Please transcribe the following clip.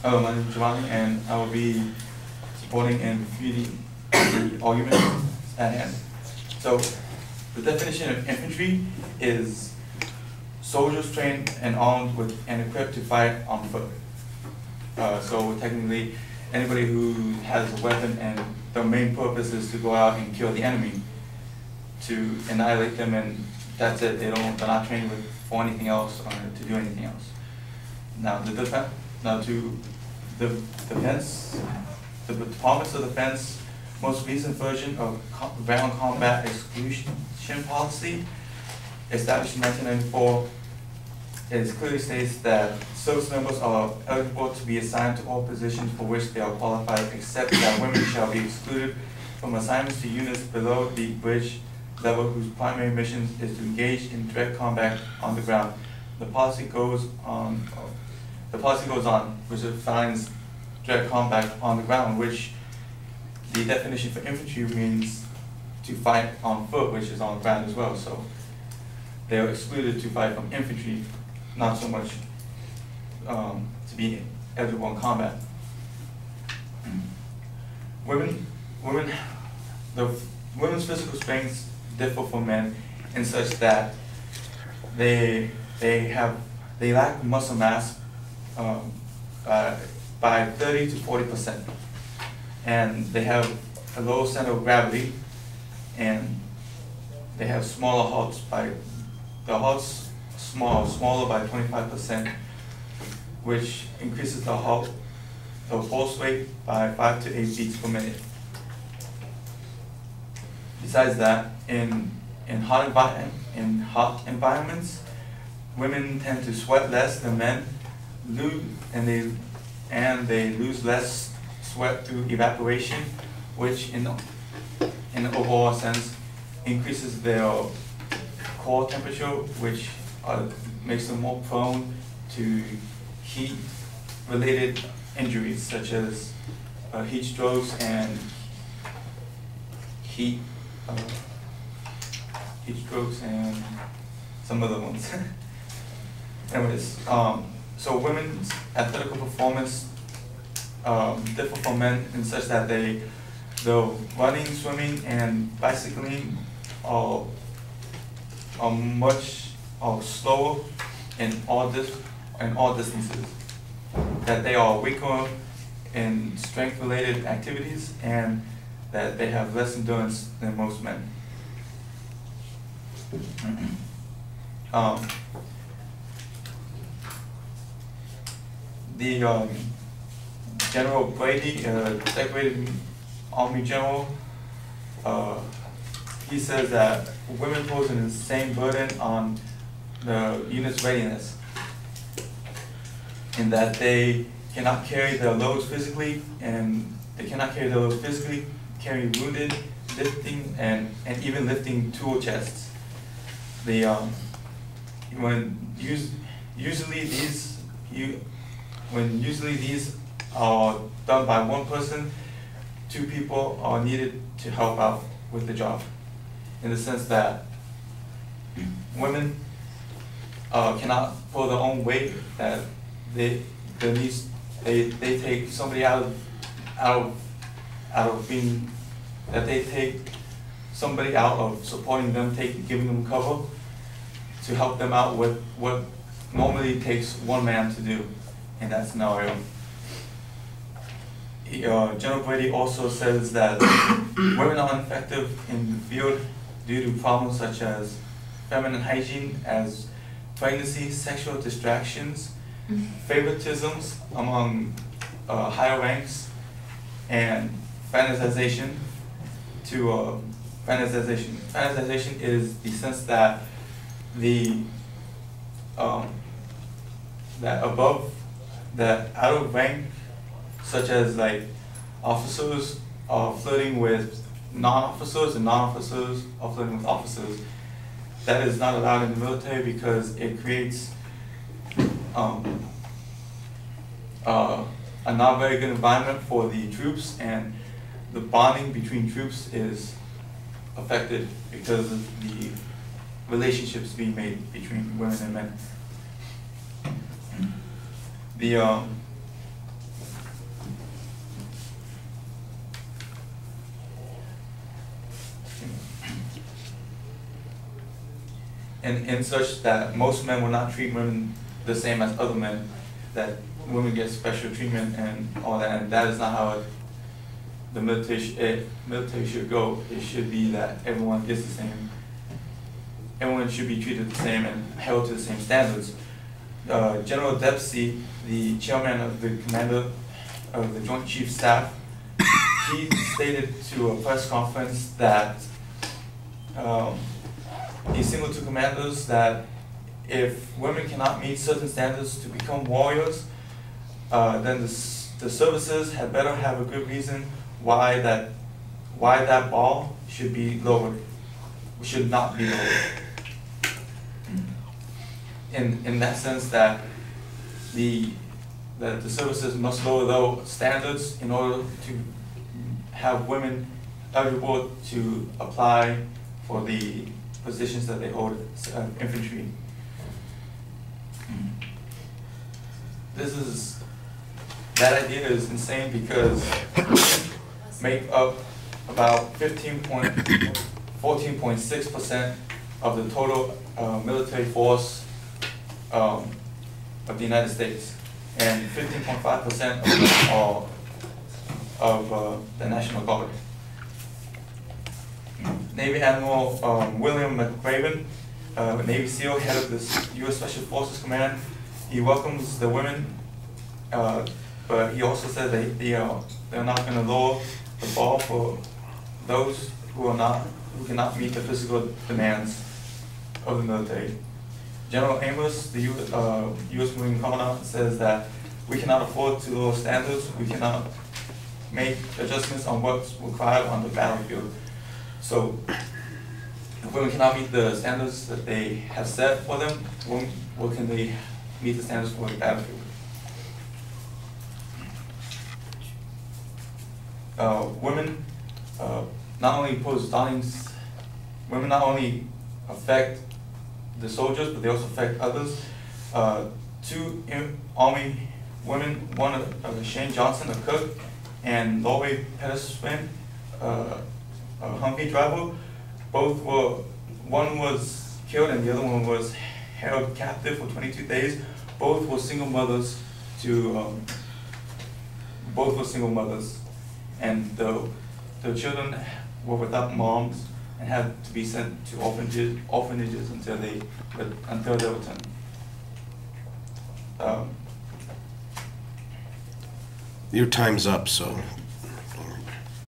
Hello, my name is Giovanni, and I will be supporting and refuting the argument at hand. So, the definition of infantry is soldiers trained and armed with and equipped to fight on foot. So technically, anybody who has a weapon and their main purpose is to go out and kill the enemy, to annihilate them, and that's it. They're not trained for anything else or to do anything else. Now to the defense, the Departments of Defense most recent version of ground combat exclusion policy, established in 1994, it clearly states that service members are eligible to be assigned to all positions for which they are qualified, except that women shall be excluded from assignments to units below the bridge level whose primary mission is to engage in direct combat on the ground. The policy goes on, which defines direct combat on the ground, which the definition for infantry means to fight on foot, which is on the ground as well. So they are excluded to fight from infantry, not so much to be eligible in combat. The women's physical strengths differ from men in such that they lack muscle mass by 30 to 40%, and they have a low center of gravity, and they have smaller hearts. The hearts smaller by 25%, which increases the pulse rate by 5 to 8 beats per minute. Besides that, in hot environments, women tend to sweat less than men, and they lose less sweat through evaporation, which in an overall sense increases their core temperature, which makes them more prone to heat-related injuries such as heat strokes and some other ones. Anyways, so women's athletic performance differ from men in such that though running, swimming, and bicycling are slower in all distances, that they are weaker in strength-related activities, and that they have less endurance than most men. The General Brady, decorated Army General, he says that women pose an insane burden on the unit's readiness, in that they cannot carry their loads physically, carry wounded, lifting, and even lifting tool chests. Usually these are done by one person, 2 people are needed to help out with the job, in the sense that women cannot pull their own weight, that they take somebody they take somebody out of supporting them, giving them cover to help them out with what normally takes one man to do in that scenario. General Brady also says that women are ineffective in the field due to problems such as feminine hygiene, as pregnancy, sexual distractions, favoritisms among higher ranks, and fantasization. Fantasization is the sense that out of rank, such as like officers are flirting with non-officers and non-officers are flirting with officers. That is not allowed in the military because it creates a not very good environment for the troops, and the bonding between troops is affected because of the relationships being made between women and men. in such that most men will not treat women the same as other men, that women get special treatment and all that, and that is not how the military should go. It should be that everyone gets the same. Everyone should be treated the same and held to the same standards. General Dempsey, the chairman of the commander of the Joint Chiefs Staff, he stated to a press conference that he signaled to commanders that if women cannot meet certain standards to become warriors, then the services had better have a good reason why that bar should be lowered, should not be lowered. In that sense, that the services must lower their standards in order to have women eligible to apply for the positions that they hold, infantry. That idea is insane because make up about 14.6% of the total military force of the United States, and 15.5% of the National Guard. Navy Admiral William McRaven, Navy SEAL, head of the U.S. Special Forces Command, he welcomes the women, but he also said that they're not going to lower the bar for those who cannot meet the physical demands of the military. General Amos, the U.S. Marine Commandant, says that we cannot afford to lower standards. We cannot make adjustments on what's required on the battlefield. So, if women cannot meet the standards that they have set for them, what can they meet the standards for the battlefield? Women not only pose daunting. Women not only affect the soldiers, but they also affect others. Two Army women, one Shane Johnson, a cook, and Lorraine Pedersen, a Humvee driver, one was killed and the other one was held captive for 22 days. Both were single mothers and the children were without moms and had to be sent to orphanages until they returned. Your time's up, so